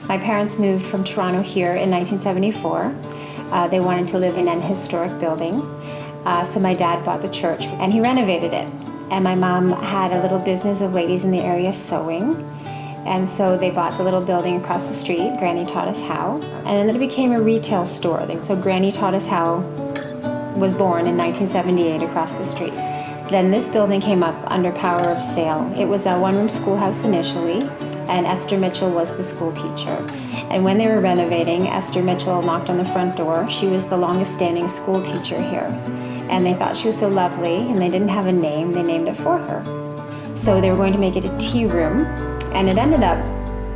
My parents moved from Toronto here in 1974. They wanted to live in an historic building. So my dad bought the church and he renovated it. And my mom had a little business of ladies in the area sewing. And so they bought the little building across the street, Granny Taught Us How. And then it became a retail store. So Granny Taught Us How was born in 1978 across the street. Then this building came up under power of sale. It was a one-room schoolhouse initially, and Esther Mitchell was the school teacher. And when they were renovating, Esther Mitchell knocked on the front door. She was the longest standing school teacher here. And they thought she was so lovely, and they didn't have a name. They named it for her. So they were going to make it a tea room, and it ended up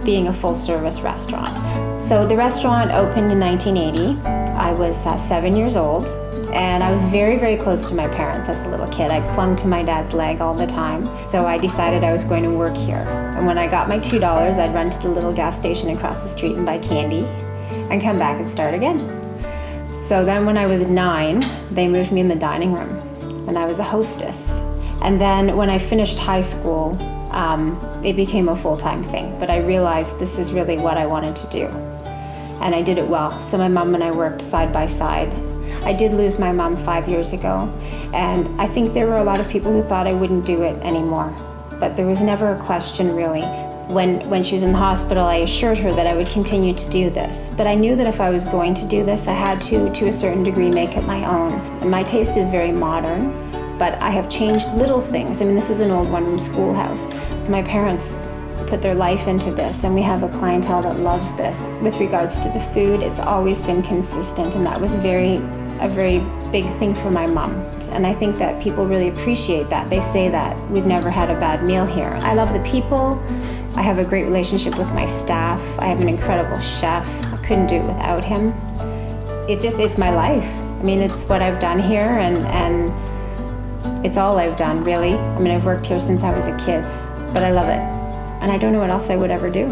being a full-service restaurant. So the restaurant opened in 1980. I was 7 years old, and I was very, very close to my parents as a little kid. I clung to my dad's leg all the time. So I decided I was going to work here. And when I got my $2, I'd run to the little gas station across the street and buy candy and come back and start again. So then when I was 9, they moved me in the dining room, and I was a hostess. And then when I finished high school, it became a full-time thing, but I realized this is really what I wanted to do. And I did it well. So my mom and I worked side by side. I did lose my mom 5 years ago, and I think there were a lot of people who thought I wouldn't do it anymore. But there was never a question, really. When she was in the hospital, I assured her that I would continue to do this. But I knew that if I was going to do this, I had to a certain degree, make it my own. And my taste is very modern, but I have changed little things. I mean, this is an old one-room schoolhouse. My parents put their life into this, and we have a clientele that loves this. With regards to the food, it's always been consistent, and that was a very big thing for my mom. And I think that people really appreciate that. They say that we've never had a bad meal here. I love the people. I have a great relationship with my staff. I have an incredible chef. I couldn't do it without him. It's my life. I mean, it's what I've done here, and it's all I've done, really. I mean, I've worked here since I was a kid, but I love it. And I don't know what else I would ever do.